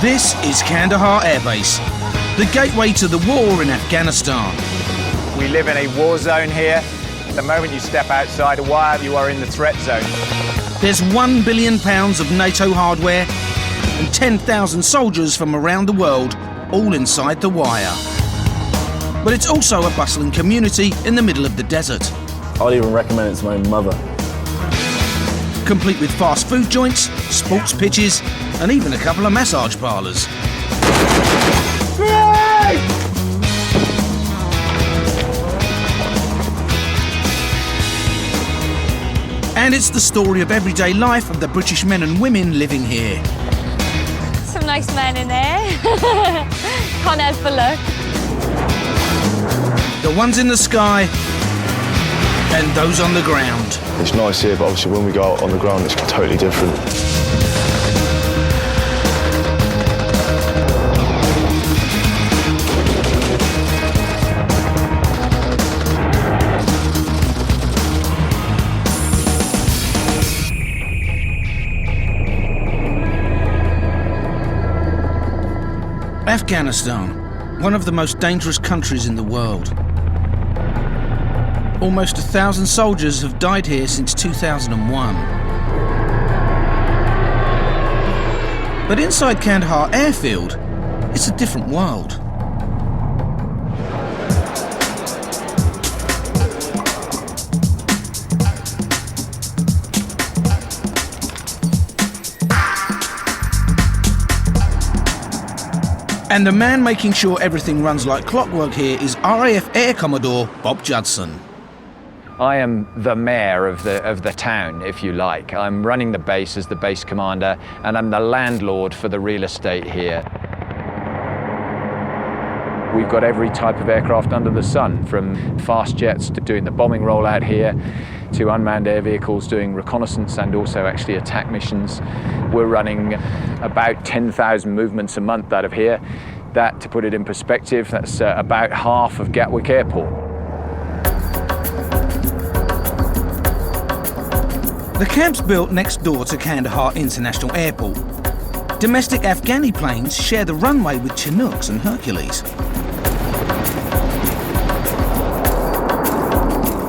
This is Kandahar Air Base, the gateway to the war in Afghanistan. We live in a war zone here. The moment you step outside a wire, you are in the threat zone. There's £1 billion of NATO hardware and 10,000 soldiers from around the world, all inside the wire. But it's also a bustling community in the middle of the desert. I'd even recommend it to my mother. Complete with fast food joints, sports pitches, and even a couple of massage parlours. And it's the story of everyday life of the British men and women living here. Some nice men in there. Can't help but look. The ones in the sky and those on the ground. It's nice here, but obviously when we go out on the ground, it's totally different. Afghanistan, one of the most dangerous countries in the world. Almost 1,000 soldiers have died here since 2001. But inside Kandahar airfield, it's a different world. And the man making sure everything runs like clockwork here is RAF Air Commodore Bob Judson. I am the mayor of the town, if you like. I'm running the base as the base commander, and I'm the landlord for the real estate here. We've got every type of aircraft under the sun, from fast jets to doing the bombing rollout here, to unmanned air vehicles doing reconnaissance and also actually attack missions. We're running about 10,000 movements a month out of here. That, to put it in perspective, that's about half of Gatwick Airport. The camp's built next door to Kandahar International Airport. Domestic Afghani planes share the runway with Chinooks and Hercules.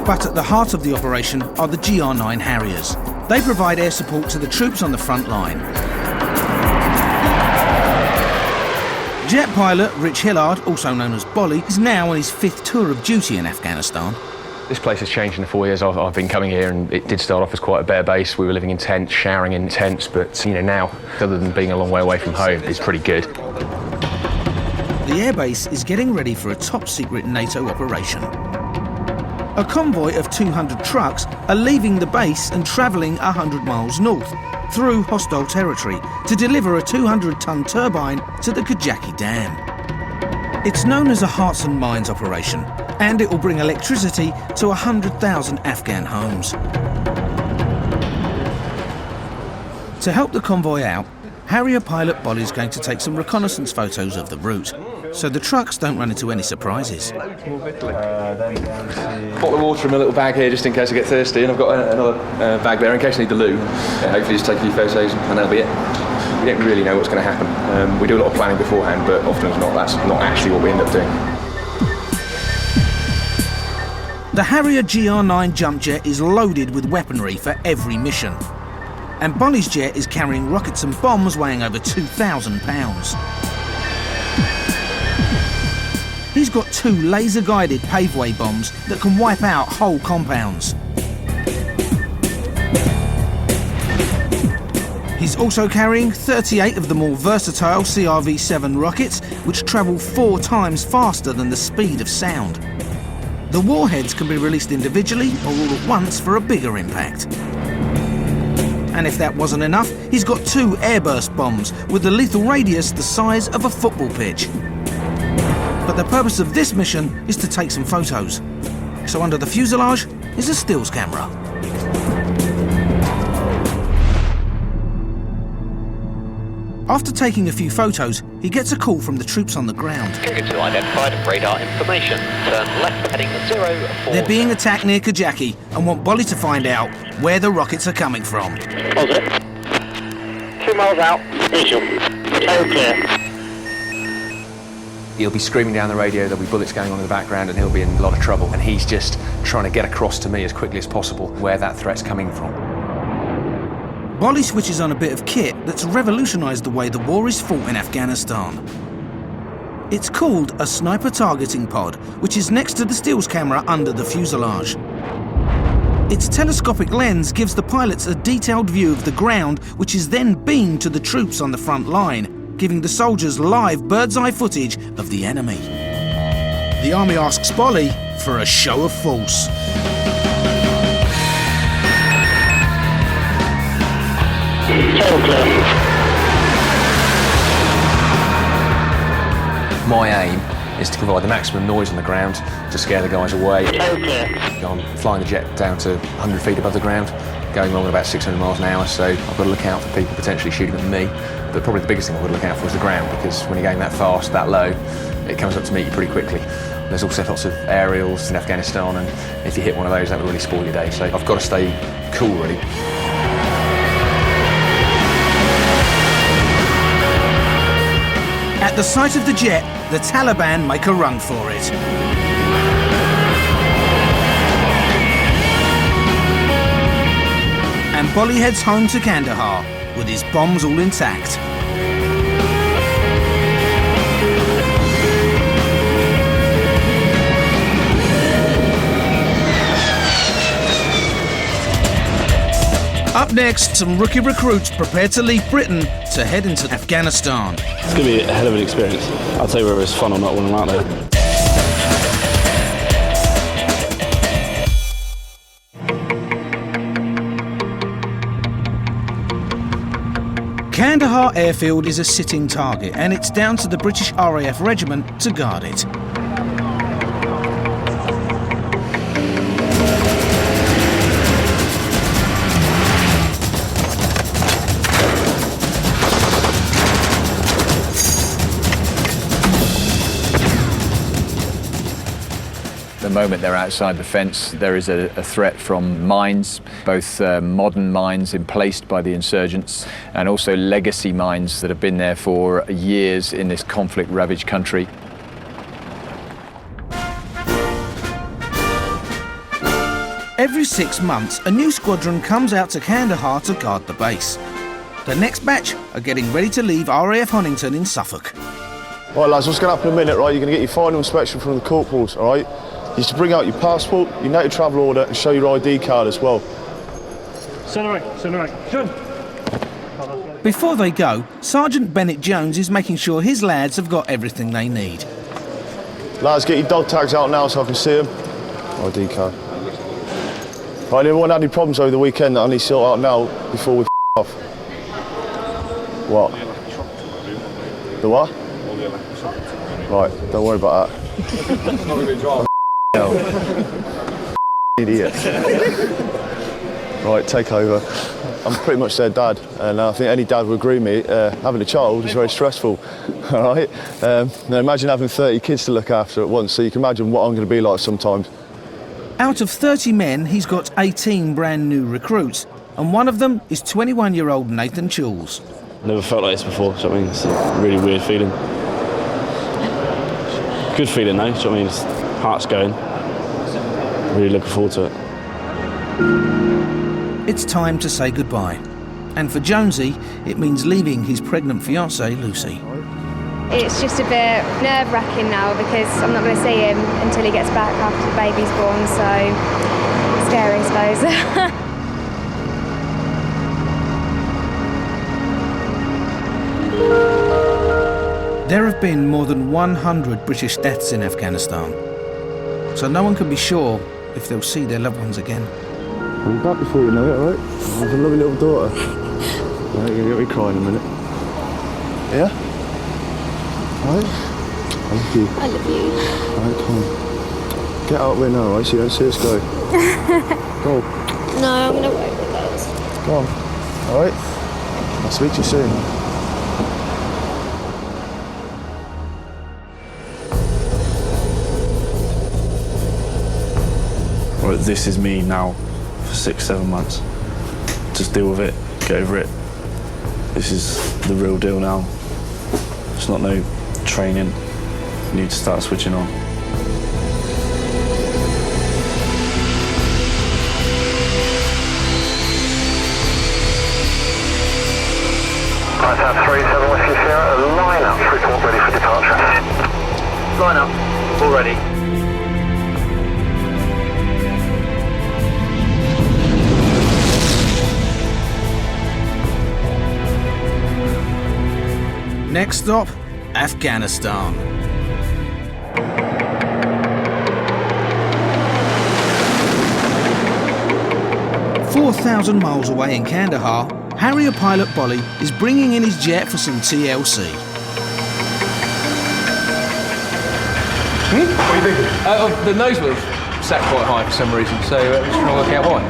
But at the heart of the operation are the GR9 Harriers. They provide air support to the troops on the front line. Jet pilot Rich Hillard, also known as Bolly, is now on his 5th tour of duty in Afghanistan. This place has changed in the 4 years I've been coming here, and it did start off as quite a bare base. We were living in tents, showering in tents, but now, other than being a long way away from home, it's pretty good. The airbase is getting ready for a top-secret NATO operation. A convoy of 200 trucks are leaving the base and travelling 100 miles north, through hostile territory, to deliver a 200-ton turbine to the Kajaki Dam. It's known as a Hearts and Minds operation, and it will bring electricity to 100,000 Afghan homes. To help the convoy out, Harrier pilot Bolly is going to take some reconnaissance photos of the route, so the trucks don't run into any surprises. Bottle of water in my little bag here just in case I get thirsty, and I've got another bag there in case I need the loo. Hopefully just take a few photos and that'll be it. We don't really know what's going to happen. We do a lot of planning beforehand, but often it's not. That's not actually what we end up doing. The Harrier GR9 jump jet is loaded with weaponry for every mission. And Bolly's jet is carrying rockets and bombs weighing over 2,000 pounds. He's got 2 laser-guided paveway bombs that can wipe out whole compounds. He's also carrying 38 of the more versatile CRV-7 rockets, which travel 4 times faster than the speed of sound. The warheads can be released individually or all at once for a bigger impact. And if that wasn't enough, he's got 2 airburst bombs with a lethal radius the size of a football pitch. But the purpose of this mission is to take some photos. So under the fuselage is a stills camera. After taking a few photos, he gets a call from the troops on the ground. Targets identified, radar information. Turn left heading 040. They're being attacked near Kajaki and want Bolly to find out where the rockets are coming from. Positive. 2 miles out. Visual. All clear. He'll be screaming down the radio, there'll be bullets going on in the background, and he'll be in a lot of trouble. And he's just trying to get across to me as quickly as possible where that threat's coming from. Bolly switches on a bit of kit that's revolutionised the way the war is fought in Afghanistan. It's called a sniper targeting pod, which is next to the stills camera under the fuselage. Its telescopic lens gives the pilots a detailed view of the ground, which is then beamed to the troops on the front line, giving the soldiers live bird's-eye footage of the enemy. The army asks Bolly for a show of force. All clear. My aim is to provide the maximum noise on the ground to scare the guys away. All clear. I'm flying the jet down to 100 feet above the ground, going along at about 600 miles an hour, so I've got to look out for people potentially shooting at me. But probably the biggest thing I've got to look out for is the ground, because when you're going that fast, that low, it comes up to meet you pretty quickly. There's also lots of aerials in Afghanistan, and if you hit one of those, that would really spoil your day. So I've got to stay cool, really. At the sight of the jet, the Taliban make a run for it. And Bolly heads home to Kandahar with his bombs all intact. Up next, some rookie recruits prepare to leave Britain to head into Afghanistan. It's going to be a hell of an experience. I'll tell you whether it's fun or not when I'm out there. Kandahar airfield is a sitting target, and it's down to the British RAF regiment to guard it. The moment they're outside the fence, there is a threat from mines, both modern mines emplaced by the insurgents and also legacy mines that have been there for years in this conflict-ravaged country. Every 6 months, a new squadron comes out to Kandahar to guard the base. The next batch are getting ready to leave RAF Honington in Suffolk. Right, lads, what's going to happen in a minute, right? You're going to get your final inspection from the corporals, all right? You to bring out your passport, your native travel order, and show your ID card as well. Before they go, Sergeant Bennett Jones is making sure his lads have got everything they need. Lads, get your dog tags out now so I can see them. ID card. Right, anyone had any problems over the weekend that I need to sort out now before we off? What? The what? Right, don't worry about that. Idiot. Right, take over. I'm pretty much their dad, and I think any dad would agree with me, having a child is very stressful, all right? Now imagine having 30 kids to look after at once, so you can imagine what I'm going to be like sometimes. Out of 30 men, he's got 18 brand new recruits, and one of them is 21-year-old Nathan Chulls. Never felt like this before, so I mean, it's a really weird feeling. Good feeling though, so I mean, it's heart's going. Really looking forward to it. It's time to say goodbye. And for Jonesy, it means leaving his pregnant fiancée, Lucy. It's just a bit nerve-wracking now because I'm not going to see him until he gets back after the baby's born, so scary, I suppose. There have been more than 100 British deaths in Afghanistan, so no one can be sure if they'll see their loved ones again. I'll be back before you know it, alright? I have a lovely little daughter. Right, you're going to get me crying in a minute. Yeah? Alright? I love you. I love you. Alright, come on. Get out of here now, alright, so you don't see us go. Go. No, I'm going to wait with us. Go on. Alright? I'll speak to you soon. Right, this is me now for 6-7 months. Just deal with it, get over it. This is the real deal now. It's not no training. You need to start switching on. Contact 37 Whiskey Sierra, line up, report ready for departure. Line up, all ready. Next stop, Afghanistan. "4,000 miles away in Kandahar, Harrier pilot Bolly is bringing in his jet for some TLC. What are you thinking? The nose wheel sat quite high for some reason, so we're just trying to work out why.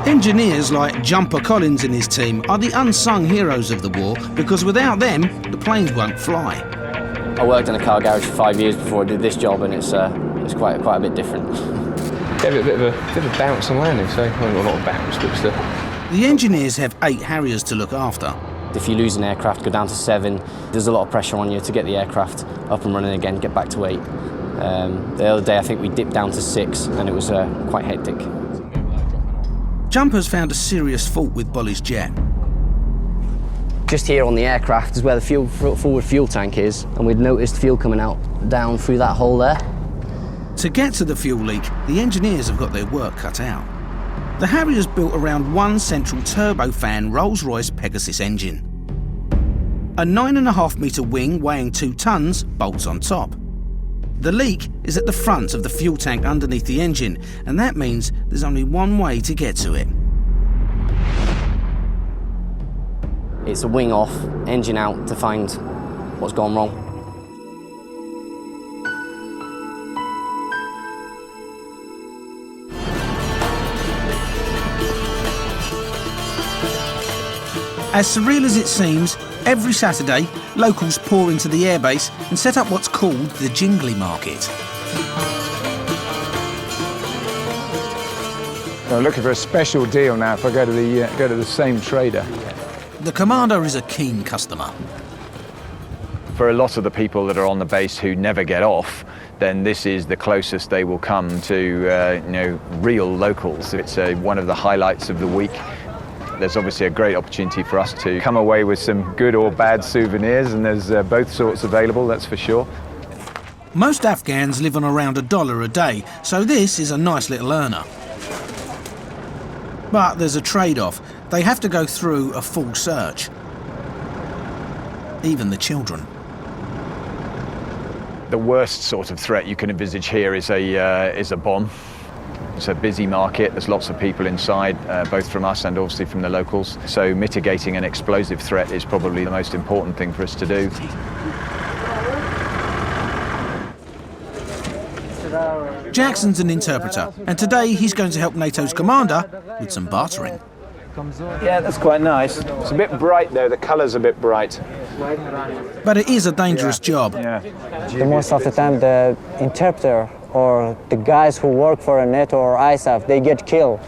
Engineers like Jumper Collins and his team are the unsung heroes of the war because without them, the planes won't fly. I worked in a car garage for 5 years before I did this job, and it's quite a bit different. Gave it a bit of a bounce on landing, so well, not a lot of bounce, but still. The engineers have 8 Harriers to look after. If you lose an aircraft, go down to 7, there's a lot of pressure on you to get the aircraft up and running again, get back to 8. The other day I think we dipped down to 6 and it was quite hectic. Jumpers found a serious fault with Bolly's jet. Just here on the aircraft is where the forward fuel tank is, and we'd noticed fuel coming out down through that hole there. To get to the fuel leak, the engineers have got their work cut out. The Harrier's built around one central turbofan Rolls-Royce Pegasus engine. A 9.5 metre wing weighing 2 tonnes bolts on top. The leak is at the front of the fuel tank underneath the engine, and that means there's only one way to get to it. It's a wing off, engine out to find what's gone wrong. As surreal as it seems, every Saturday, locals pour into the airbase and set up what's called the Jingly Market. I'm looking for a special deal now if I go to the same trader. The commander is a keen customer. For a lot of the people that are on the base who never get off, then this is the closest they will come to real locals. It's one of the highlights of the week. There's obviously a great opportunity for us to come away with some good or bad souvenirs, and there's both sorts available, that's for sure. Most Afghans live on around $1 a day, so this is a nice little earner. But there's a trade-off. They have to go through a full search. Even the children. The worst sort of threat you can envisage here is a bomb. It's a busy market, there's lots of people inside, both from us and obviously from the locals. So mitigating an explosive threat is probably the most important thing for us to do. Jackson's an interpreter, and today he's going to help NATO's commander with some bartering. Yeah, that's quite nice. It's a bit bright though, the colour's a bit bright. But it is a dangerous job. Yeah. The most of the time the interpreter or the guys who work for a NATO or ISAF, they get killed.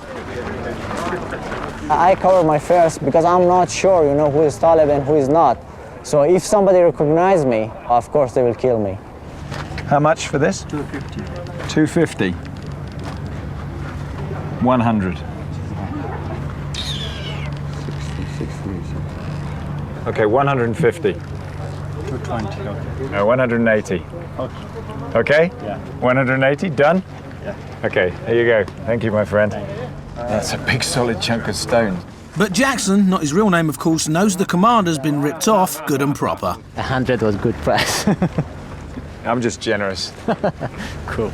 I cover my fares because I'm not sure, who is Taliban, who is not. So if somebody recognizes me, of course they will kill me. How much for this? 250. 250. 100. Okay, 150. 220, okay. No, 180. Okay? Yeah. 180, done? Yeah. Okay, there you go. Thank you, my friend. That's a big solid chunk of stone. But Jackson, not his real name of course, knows the commander's been ripped off good and proper. 100 was good price. I'm just generous. Cool.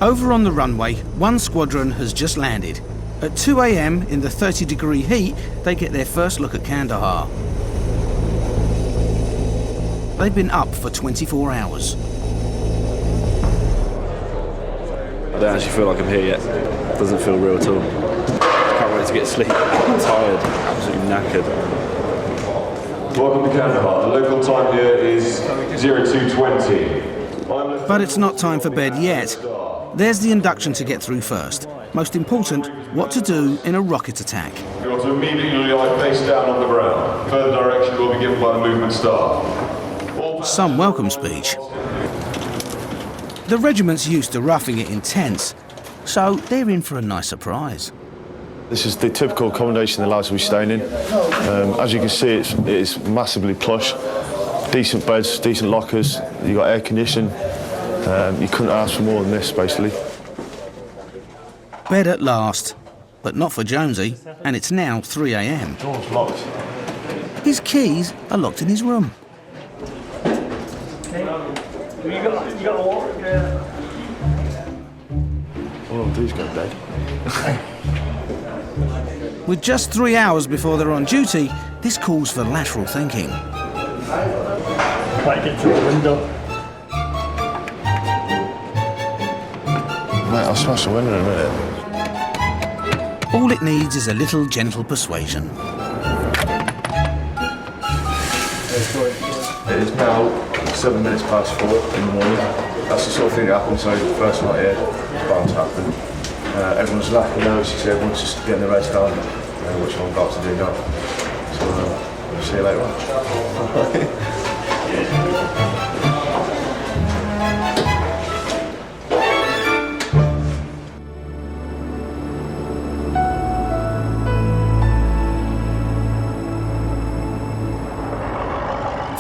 Over on the runway, one squadron has just landed. At 2 a.m. in the 30-degree heat, they get their first look at Kandahar. They've been up for 24 hours. I don't actually feel like I'm here yet. It doesn't feel real at all. Can't wait to get sleep. I'm tired, absolutely knackered. Welcome to Kandahar. The local time here is 0220. But it's not time for bed yet. There's the induction to get through first. Most important, what to do in a rocket attack. You want to immediately lie face down on the ground. Further direction will be given by the movement staff. Some welcome speech. The regiment's used to roughing it in tents, so they're in for a nice surprise. This is the typical accommodation the lads will be staying in. As you can see, it is massively plush. Decent beds, decent lockers, you've got air conditioning. You couldn't ask for more than this, basically. Bed at last, but not for Jonesy, and it's now 3 a.m. Door's locked. His keys are locked in his room. All I'll do is go to bed. With just 3 hours before they're on duty, this calls for lateral thinking. Might get through the window. Mate, I'll smash the window in a minute. All it needs is a little gentle persuasion. It is now 7 minutes past 4 in the morning. That's the sort of thing that happens, so the first night here, it's bound to happen. Everyone's lacking now, she said, everyone's just getting the rest done, which I'm about to do now. So, we'll see you later on.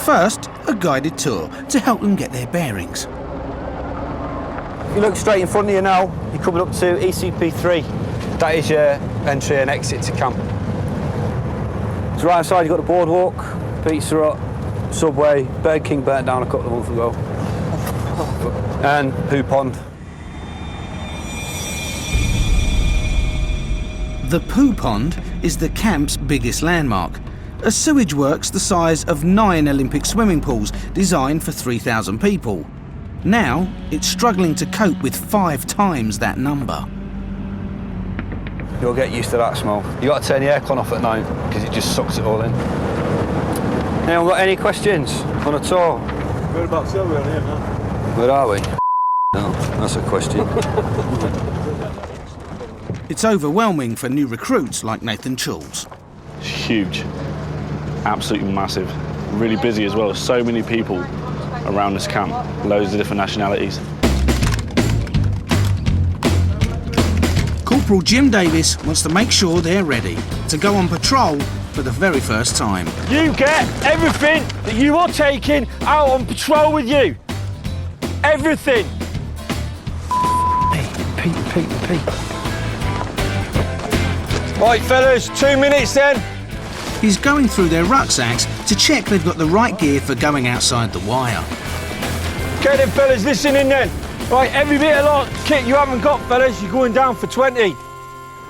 First, a guided tour to help them get their bearings. If you look straight in front of you now, you're coming up to ECP3. That is your entry and exit to camp. To right side, you've got the boardwalk, Pizza Hut, Subway, Burger King burnt down a couple of months ago, and Poo Pond. The Poo Pond is the camp's biggest landmark. A sewage works the size of 9 Olympic swimming pools designed for 3,000 people. Now, it's struggling to cope with 5 times that number. You'll get used to that smell. You've got to turn the aircon off at night because it just sucks it all in. Anyone got any questions on a tour? Whereabouts are we on here now? Where are we? No, that's a question. It's overwhelming for new recruits like Nathan Chulz. It's huge. Absolutely massive. Really busy as well. So many people around this camp. Loads of different nationalities. Corporal Jim Davis wants to make sure they're ready to go on patrol for the very first time. You get everything that you are taking out on patrol with you. Everything. Pete. Right, fellas, 2 minutes then. He's going through their rucksacks to check they've got the right gear for going outside the wire. Okay then, fellas, listen in then. Right, every bit of kit you haven't got, fellas, you're going down for 20.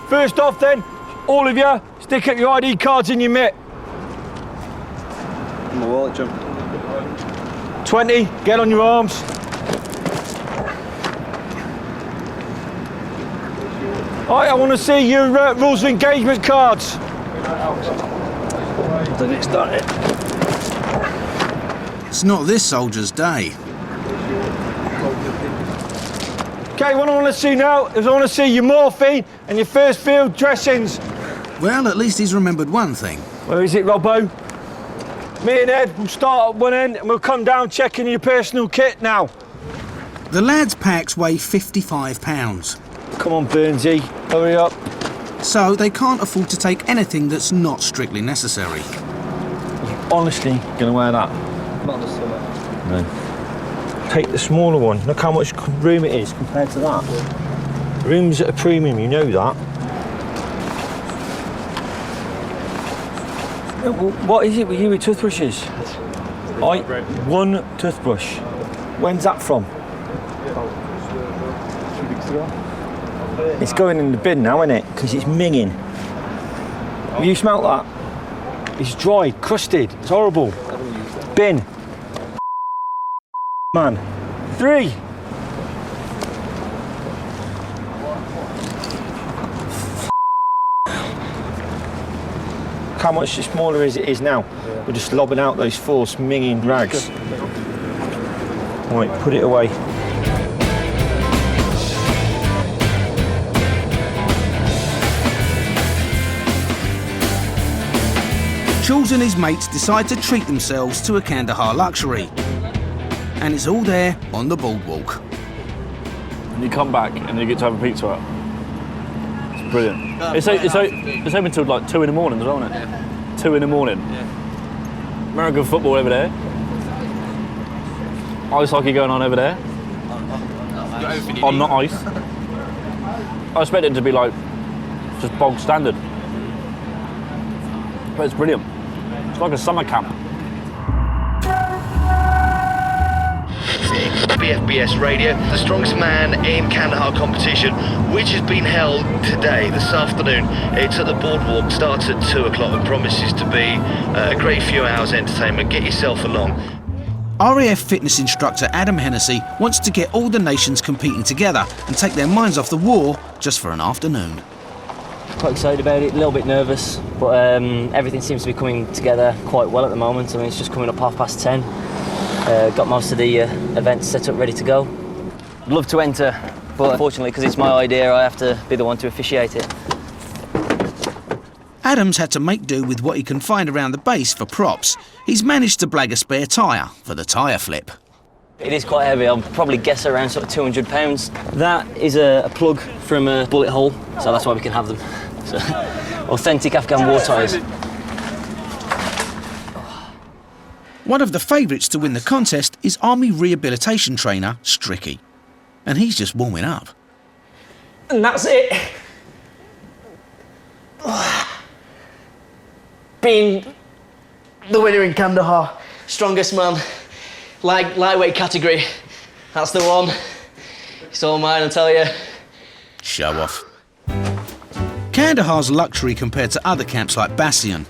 First off then, all of you, stick up your ID cards in your mitt. My wallet, Jim. 20, get on your arms. Right, I want to see your rules of engagement cards. Did it start it? It's not this soldier's day. Okay, what I want to see now is I want to see your morphine and your first field dressings. Well, at least he's remembered one thing. Where is it, Robbo? Me and Ed will start at one end and we'll come down checking your personal kit now. The lads' packs weigh 55 pounds. Come on, Burnsy, hurry up. So they can't afford to take anything that's not strictly necessary. Honestly, gonna wear that? Not the summer. No. Take the smaller one. Look how much room it is compared to that. Room's at a premium, you know that. What is it with you with toothbrushes? One toothbrush. When's that from? 2 weeks ago. It's going in the bin now, isn't it? Because it's minging. Have you smelt that? It's dry, crusted, it's horrible. Bin. Man. 3. How much smaller as it is now? We're just lobbing out those 4 minging rags. Right, put it away. Jules and his mates decide to treat themselves to a Kandahar luxury. And it's all there on the boardwalk. And you come back and you get to have a pizza out. It's brilliant. It's open till like 2 in the morning as well, isn't it? Yeah. 2 in the morning. Yeah. American football over there. Ice hockey going on over there. On not ice. I expect it to be like just bog standard. But it's brilliant. It's like a summer camp. BFBS Radio, the strongest man in Kandahar competition, which has been held today, this afternoon. It's at the boardwalk, starts at 2 o'clock and promises to be a great few hours entertainment. Get yourself along. RAF fitness instructor Adam Hennessy wants to get all the nations competing together and take their minds off the war just for an afternoon. Quite excited about it, a little bit nervous, but everything seems to be coming together quite well at the moment. I mean, it's just coming up 10:30. Got most of the events set up, ready to go. I'd love to enter, but unfortunately, because it's my idea, I have to be the one to officiate it. Adam's had to make do with what he can find around the base for props. He's managed to blag a spare tyre for the tyre flip. It is quite heavy. I'll probably guess around sort of 200 pounds. That is a plug from a bullet hole, so that's why we can have them. So, authentic Afghan war tyres. One of the favourites to win the contest is Army rehabilitation trainer Stricky. And he's just warming up. And that's it. Being the winner in Kandahar, strongest man, lightweight category. That's the one. It's all mine, I tell you. Show off. Kandahar's luxury compared to other camps like Bastion.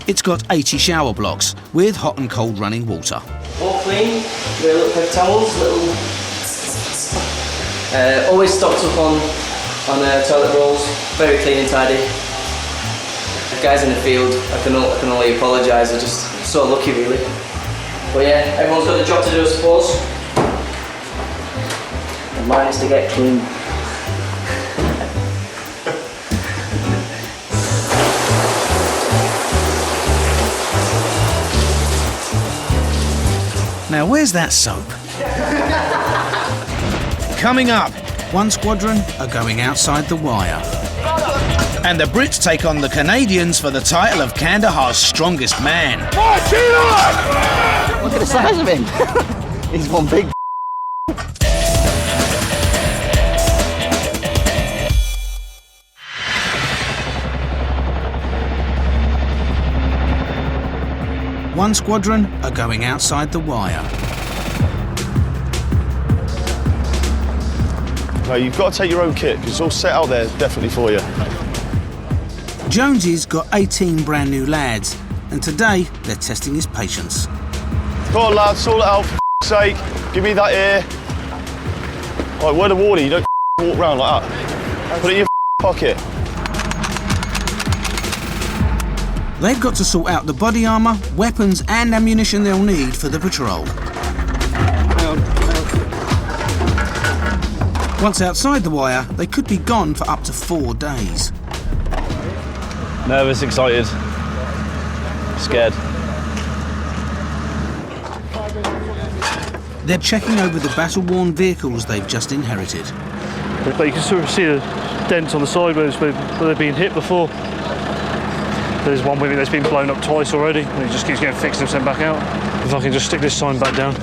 It's got 80 shower blocks with hot and cold running water. All clean, little paper towels, always stocked up on toilet rolls, very clean and tidy. Guys in the field, I can only apologise, I'm just so lucky really. But yeah, everyone's got a job to do I suppose. And mine is to get clean. Now where's that soap? Coming up, one squadron are going outside the wire. And the Brits take on the Canadians for the title of Kandahar's strongest man. Look at the size of him. He's one big. One squadron are going outside the wire. No, you've got to take your own kit, because it's all set out there definitely for you. Jonesy's got 18 brand new lads, and today they're testing his patience. Come on lads, sort it out for f***'s sake. Give me that ear. Right, word of warning, you don't walk around like that. Put it in your pocket. They've got to sort out the body armour, weapons and ammunition they'll need for the patrol. Once outside the wire, they could be gone for up to 4 days. Nervous, excited, scared. They're checking over the battle-worn vehicles they've just inherited. But you can sort of see the dents on the sideways where they've been hit before. There's one with me that's been blown up twice already, and it just keeps getting fixed and sent back out. If I can just stick this sign back down.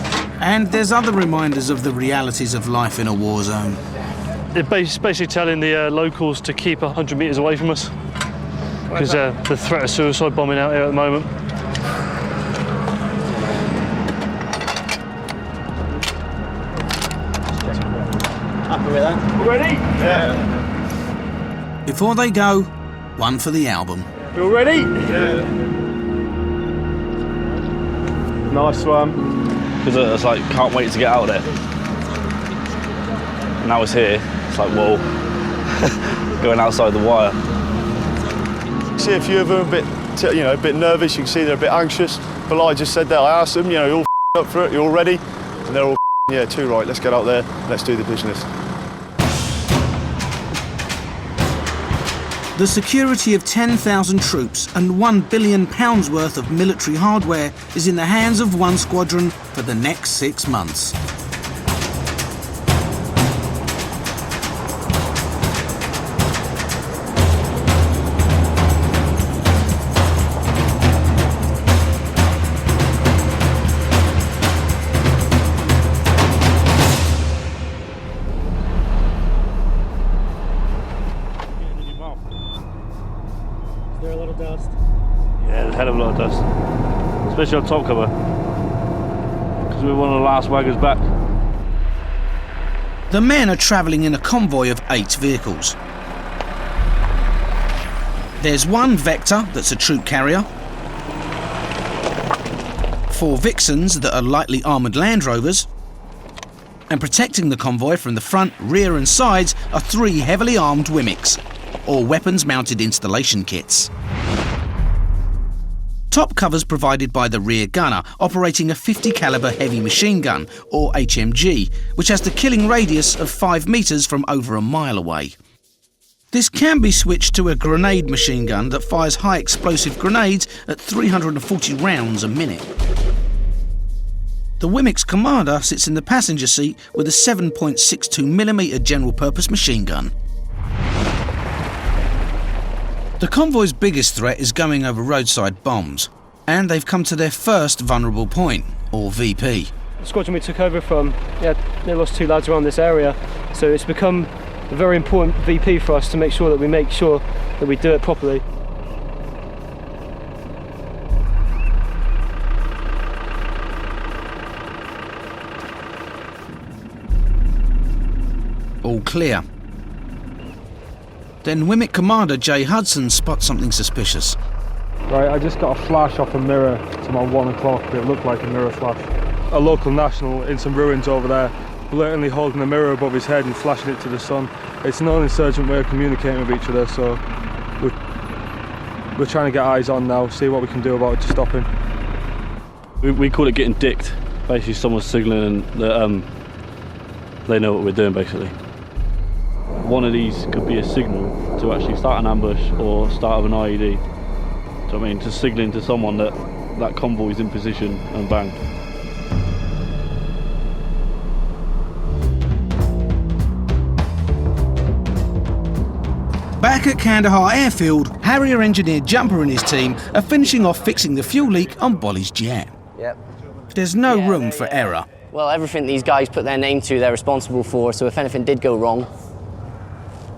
And there's other reminders of the realities of life in a war zone. They're basically telling the locals to keep 100 metres away from us, because the threat of suicide bombing out here at the moment. Happy with that? Ready? Yeah. Before they go, one for the album. You all ready? Yeah. Nice one. Because it's like, can't wait to get out of there. And now it's here, it's like, whoa. Going outside the wire. See a few of them a bit, a bit nervous. You can see they're a bit anxious. But like I just said there, I asked them, you're all up for it, you're all ready? And they're all, yeah, too right, let's get out there, let's do the business. The security of 10,000 troops and £1 billion worth of military hardware is in the hands of one squadron for the next 6 months. Yeah, there's a hell of a lot of dust, especially on top cover, because we're one of the last wagons back. The men are travelling in a convoy of 8 vehicles. There's one Vector that's a troop carrier, 4 Vixens that are lightly armoured Land Rovers, and protecting the convoy from the front, rear and sides are 3 heavily armed Wimics, or weapons mounted installation kits. Top cover's provided by the rear gunner, operating a 50 calibre heavy machine gun, or HMG, which has the killing radius of 5 metres from over a mile away. This can be switched to a grenade machine gun that fires high explosive grenades at 340 rounds a minute. The Wimic's commander sits in the passenger seat with a 7.62mm general purpose machine gun. The convoy's biggest threat is going over roadside bombs, and they've come to their first vulnerable point, or VP. The squadron we took over from, they lost 2 lads around this area, so it's become a very important VP for us to make sure that we do it properly. All clear. Then Wimic Commander Jay Hudson spots something suspicious. Right, I just got a flash off a mirror to my 1 o'clock. It looked like a mirror flash. A local national in some ruins over there, blatantly holding a mirror above his head and flashing it to the sun. It's an non-insurgent way of communicating with each other, so we're trying to get eyes on now, see what we can do about it to stop him. We call it getting dicked. Basically, someone's signalling that they know what we're doing, basically. One of these could be a signal to actually start an ambush or start of an IED. So I mean, just signalling to someone that that convoy is in position and bang. Back at Kandahar airfield, Harrier engineer Jumper and his team are finishing off fixing the fuel leak on Bolly's jet. Yep. There's no room for error. Well, everything these guys put their name to, they're responsible for, so if anything did go wrong,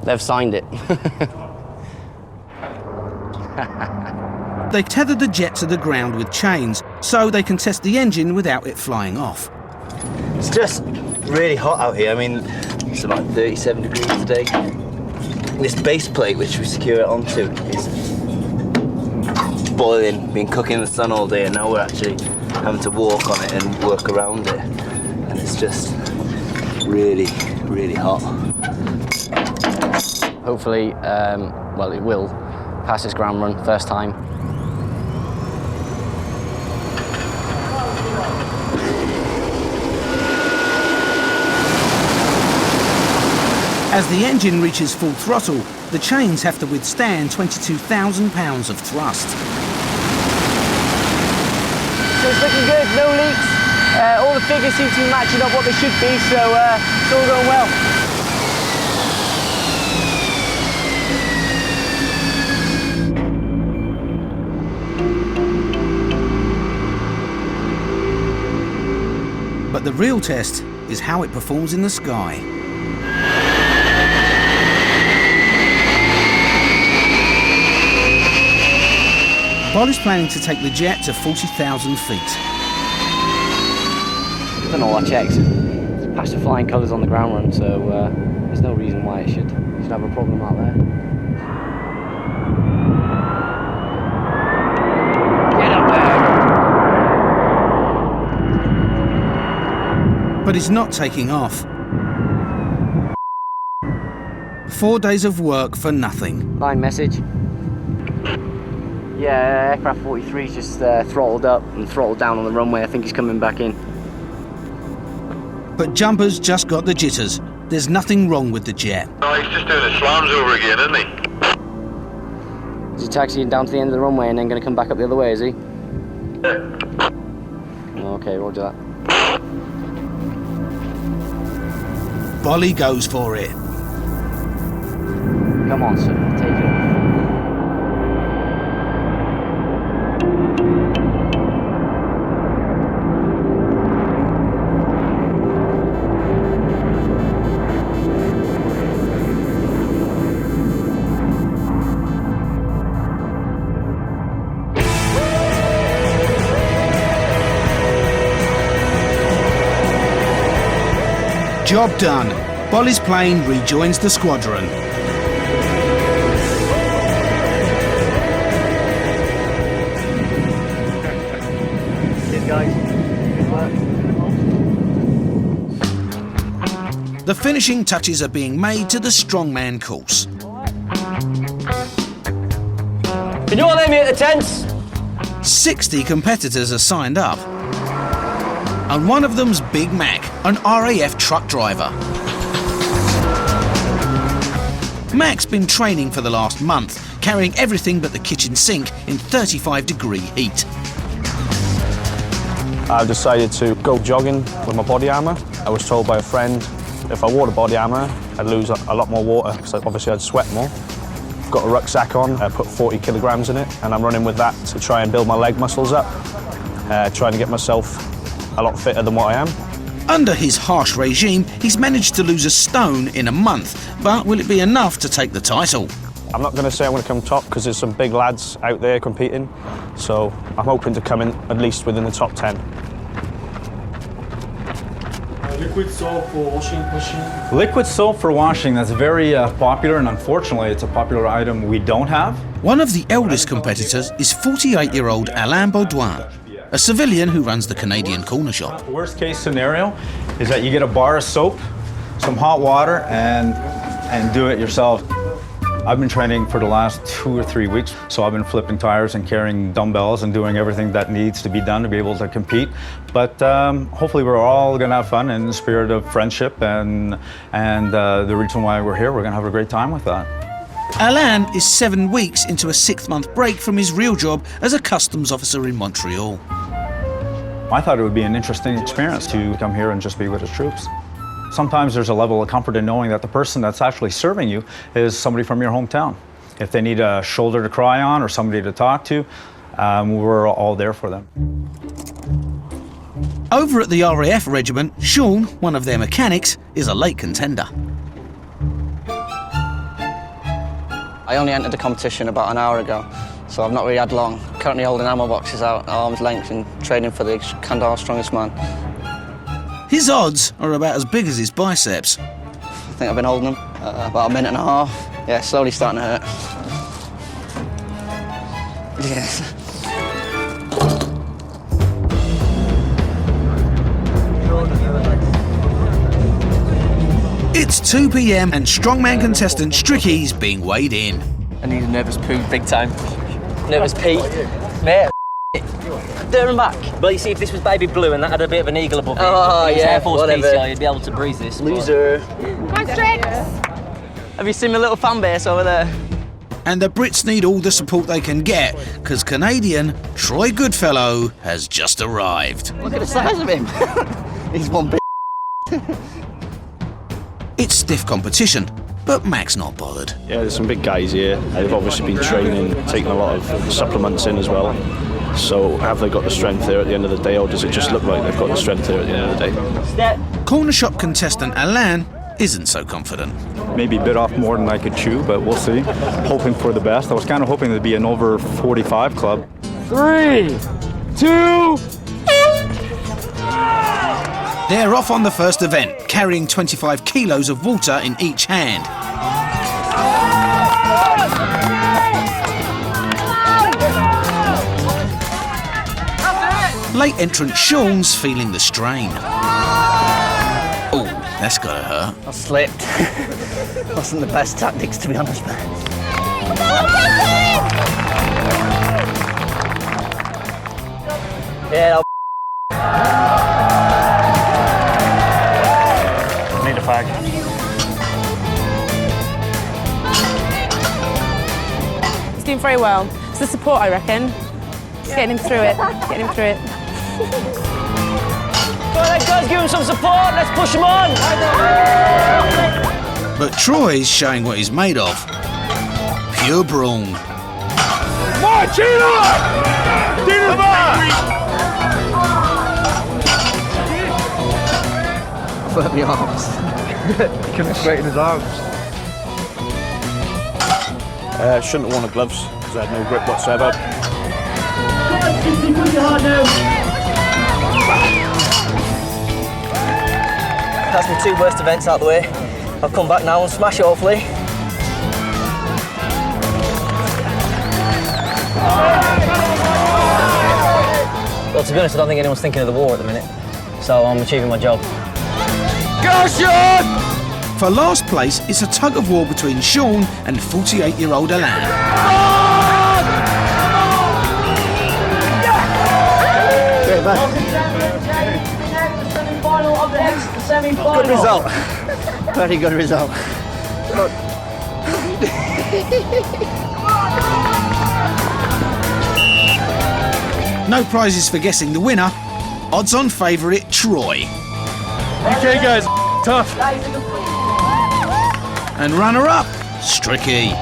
they've signed it. They tethered the jet to the ground with chains, so they can test the engine without it flying off. It's just really hot out here. I mean, it's about 37 degrees today. This base plate, which we secure it onto, is boiling, been cooking in the sun all day, and now we're actually having to walk on it and work around it. And it's just really, really hot. Hopefully, well, it will pass its ground run first time. As the engine reaches full throttle, the chains have to withstand 22,000 pounds of thrust. So it's looking good, no leaks. All the figures seem to be matching up what they should be, so it's all going well. But the real test is how it performs in the sky. Boll is planning to take the jet to 40,000 feet. Done all our checks. It's passed the flying colours on the ground run, so there's no reason why it should have a problem out there. Get up there! But it's not taking off. 4 days of work for nothing. Line message. Yeah, aircraft 43's just throttled up and throttled down on the runway. I think he's coming back in. But Jumper's just got the jitters. There's nothing wrong with the jet. No, he's just doing the slams over again, isn't he? Is he taxiing down to the end of the runway and then going to come back up the other way, is he? Okay, roger that. Bolly goes for it. Come on, sir, take it. Job done. Bolly's plane rejoins the squadron. Cheers, guys. The finishing touches are being made to the strongman course. Can you all hear me at the tents? 60 competitors are signed up. And one of them's Big Mac, an RAF truck driver. Mac's been training for the last month, carrying everything but the kitchen sink in 35-degree heat. I've decided to go jogging with my body armour. I was told by a friend if I wore the body armour, I'd lose a lot more water, because obviously I'd sweat more. I've got a rucksack on, I put 40 kilograms in it, and I'm running with that to try and build my leg muscles up, trying to get myself a lot fitter than what I am. Under his harsh regime, he's managed to lose a stone in a month, but will it be enough to take the title? I'm not going to say I'm going to come top because there's some big lads out there competing, so I'm hoping to come in at least within the top 10. Liquid soap for washing machine? Liquid soap for washing, that's very popular, and unfortunately it's a popular item we don't have. One of the eldest competitors is 48-year-old Alain Baudouin, a civilian who runs the Canadian corner shop. Worst case scenario is that you get a bar of soap, some hot water, and do it yourself. I've been training for the last 2 or 3 weeks, so I've been flipping tires and carrying dumbbells and doing everything that needs to be done to be able to compete. But hopefully we're all going to have fun in the spirit of friendship, and the reason why we're here, we're going to have a great time with that. Alain is 7 weeks into a 6-month break from his real job as a customs officer in Montreal. I thought it would be an interesting experience to come here and just be with the troops. Sometimes there's a level of comfort in knowing that the person that's actually serving you is somebody from your hometown. If they need a shoulder to cry on or somebody to talk to, we're all there for them. Over at the RAF regiment, Sean, one of their mechanics, is a late contender. I only entered the competition about an hour ago, so I've not really had long. Currently holding ammo boxes out at arm's length and training for the Kandahar strongest man. His odds are about as big as his biceps. I think I've been holding them about a minute and a half. Yeah, slowly starting to hurt. Yes. It's 2 p.m. and strongman contestant Stricky's being weighed in. I need a nervous poo, big time. Nervous Pete. Mate, there and back. Well, you see, if this was baby blue and that had a bit of an eagle above it, Air Force PCI, you'd be able to breeze this. Loser. Hi, Strix! Have you seen my little fan base over there? And the Brits need all the support they can get, because Canadian Troy Goodfellow has just arrived. Look at the size of him. He's one big. It's stiff competition, but Mac's not bothered. Yeah, there's some big guys here. They've obviously been training, taking a lot of supplements in as well. So have they got the strength there at the end of the day, or does it just look like they've got the strength there at the end of the day? Corner shop contestant Alain isn't so confident. Maybe bit off more than I could chew, but we'll see. Hoping for the best. I was kind of hoping there'd be an over 45 club. 3, 2. They're off on the first event, carrying 25 kilos of water in each hand. Late entrant Sean's feeling the strain. Oh, that's gotta hurt. I slipped. Wasn't the best tactics, to be honest. Yeah. Need a fag. doing very well. It's the support, I reckon. It's getting him through it. Getting him through it. Go on, guys, give him some support. Let's push him on. But Troy's showing what he's made of. Pure brawn. March it up! Hurt my arms. He couldn't straighten his arms. Shouldn't have worn the gloves because I had no grip whatsoever. That's my 2 worst events out the way. I'll come back now and smash it, hopefully. Well, to be honest, I don't think anyone's thinking of the war at the minute, so I'm achieving my job. For last place, it's a tug of war between Sean and 48-year-old Alan. Good result. Very good result. No prizes for guessing the winner. Odds-on favourite, Troy. Okay, guys, tough. And runner-up, Stricky.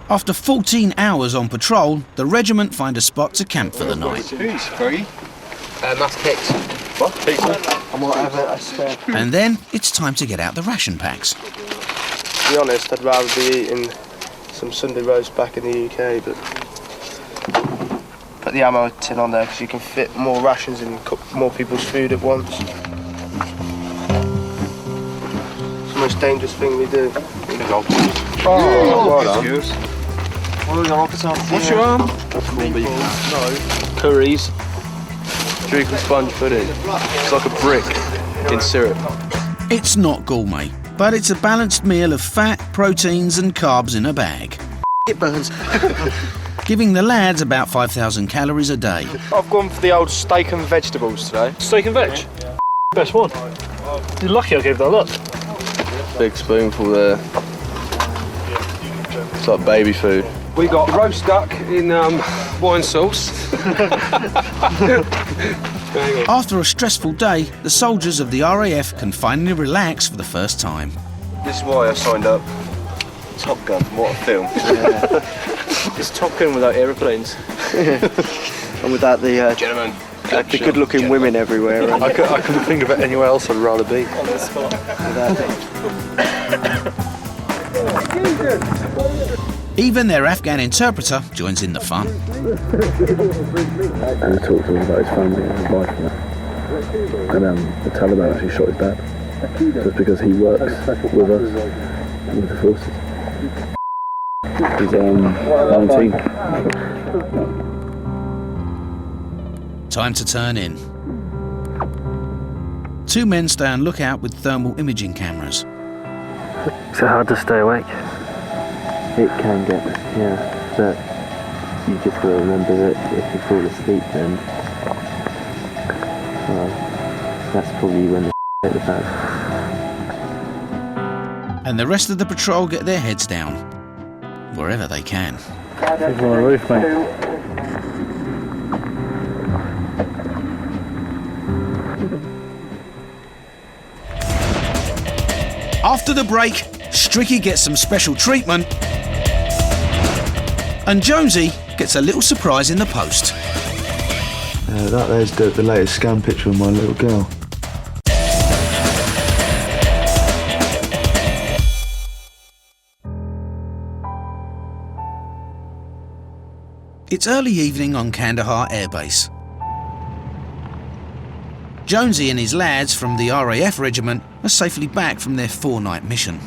After 14 hours on patrol, the regiment find a spot to camp for the night. Who's free? That's picked. What? Pizza? And whatever, I spare. And then it's time to get out the ration packs. To be honest, I'd rather be eating some Sunday roast back in the UK, but put the ammo tin on there because you can fit more rations and cook more people's food at once. It's the most dangerous thing we do. Oh, well done. What's your arm? No. Curries. Drinking sponge pudding. It's like a brick in syrup. It's not gourmet, but it's a balanced meal of fat, proteins and carbs in a bag. It burns. Giving the lads about 5,000 calories a day. I've gone for the old steak and vegetables today. Steak and veg? Yeah. Best one. You're lucky I gave that a look. Big spoonful there. It's like baby food. We got roast duck in wine sauce. After a stressful day, the soldiers of the RAF can finally relax for the first time. This is why I signed up. Top Gun, what a film. It's Top Gun without aeroplanes. And without the gentlemen, the good-looking women everywhere. I couldn't think of it anywhere else I'd rather be. On the spot. Even their Afghan interpreter joins in the fun. And he talked to him about his family and his wife. And the Taliban actually shot his dad. Just because he works with us, with the forces. He's 19. Time to turn in. 2 men stay on lookout with thermal imaging cameras. Is it hard to stay awake? It can get, yeah, but you just got to remember that if you fall asleep then, well, that's probably when the hit the fan. And the rest of the patrol get their heads down, wherever they can. People on the roof, mate. After the break, Stricky gets some special treatment, and Jonesy gets a little surprise in the post. That there's the latest scan picture of my little girl. It's early evening on Kandahar Air Base. Jonesy and his lads from the RAF regiment are safely back from their 4-night mission.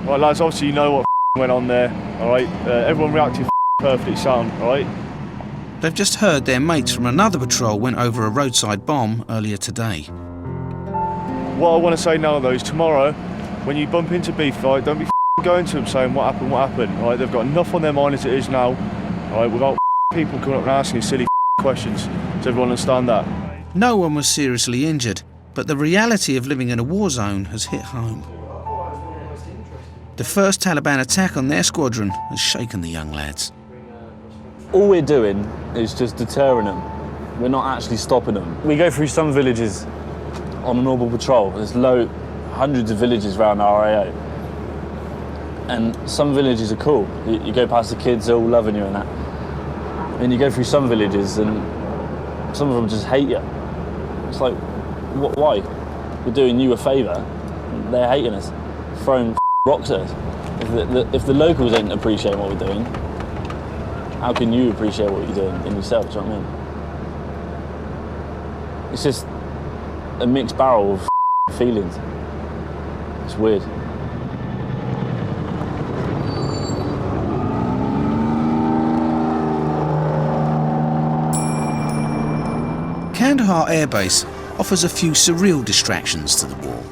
Right, lads, obviously you know what went on there, alright? Everyone reacted perfectly sound, alright? They've just heard their mates from another patrol went over a roadside bomb earlier today. What I want to say now though is tomorrow, when you bump into beef fight, don't be going to them saying what happened, alright? They've got enough on their mind as it is now, alright, without people coming up and asking silly questions. Does everyone understand that? No one was seriously injured, but the reality of living in a war zone has hit home. The first Taliban attack on their squadron has shaken the young lads. All we're doing is just deterring them. We're not actually stopping them. We go through some villages on a normal patrol. There's hundreds of villages around RAO. And some villages are cool. You go past the kids, they're all loving you and that. And you go through some villages and some of them just hate you. It's like, why? We're doing you a favour. They're hating us, throwing rocks at us. If the locals ain't appreciating what we're doing, how can you appreciate what you're doing in yourself, do you know what I mean? It's just a mixed barrel of feelings. It's weird. Kandahar Air Base offers a few surreal distractions to the war.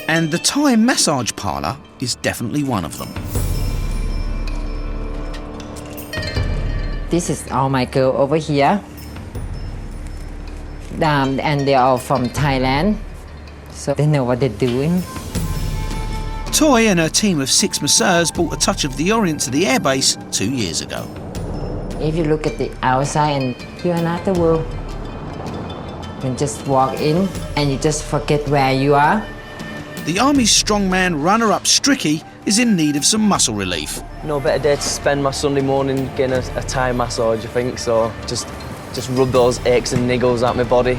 And the Thai massage parlour is definitely one of them. This is all my girl over here. And they're all from Thailand, so they know what they're doing. Toy and her team of 6 masseurs brought a touch of the Orient to the airbase 2 years ago. If you look at the outside and you're in another world, you just walk in and you just forget where you are. The Army's strongman runner-up Stricky is in need of some muscle relief. No better day to spend my Sunday morning getting a Thai massage, I think, so just rub those aches and niggles out my body.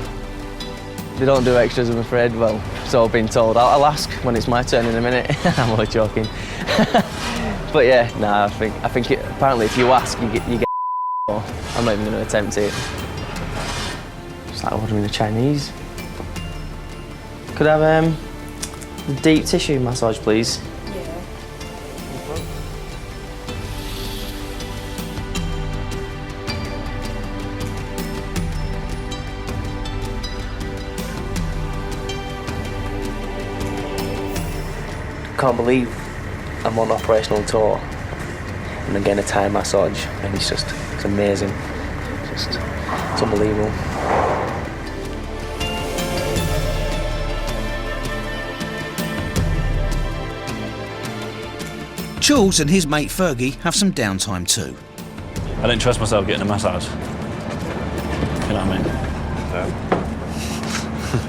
They don't do extras, I'm afraid. Well, so I've been told. I'll ask when it's my turn in a minute. I'm only joking. But yeah, nah, I think apparently if you ask, you get. I'm not even going to attempt it. It's like ordering a Chinese. Could I have a deep tissue massage, please? Can't believe I'm on operational tour and I'm getting a Thai massage, and it's amazing. It's unbelievable. Jules and his mate Fergie have some downtime too. I don't trust myself getting a massage. You know what I mean?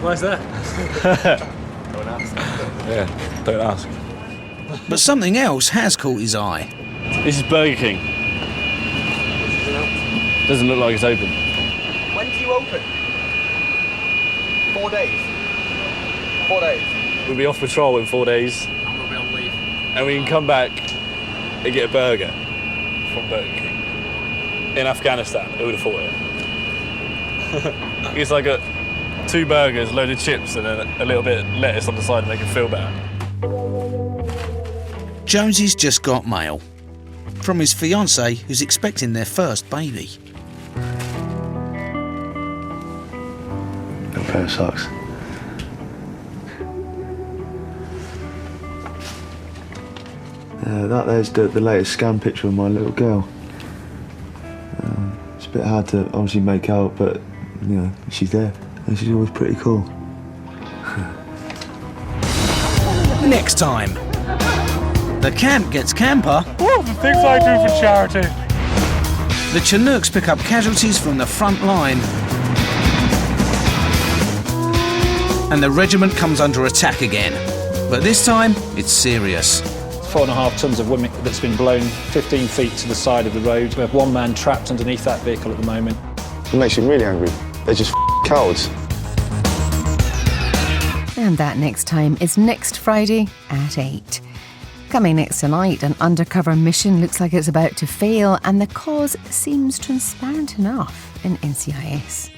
Why's that? Don't ask. Yeah, don't ask. But something else has caught his eye. This is Burger King. Doesn't look like it's open. When do you open? 4 days. 4 days. We'll be off patrol in 4 days. And we'll be on leave. And we can come back and get a burger from Burger King. In Afghanistan, who would have thought it? It's like 2 burgers, a load of chips and a little bit of lettuce on the side to make him feel better. Jonesy's just got mail from his fiancée who's expecting their first baby. Little pair of socks. That there's the latest scan picture of my little girl. It's a bit hard to obviously make out, but you know, she's there and she's always pretty cool. Next time, the camp gets camper. Oh, the things I do for charity. The Chinooks pick up casualties from the front line. And the regiment comes under attack again. But this time, it's serious. 4.5 tons of women that's been blown 15 feet to the side of the road. We have 1 man trapped underneath that vehicle at the moment. It makes me really angry. They're just cowards. And that next time is next Friday at 8. Coming next tonight, an undercover mission looks like it's about to fail and the cause seems transparent enough in NCIS.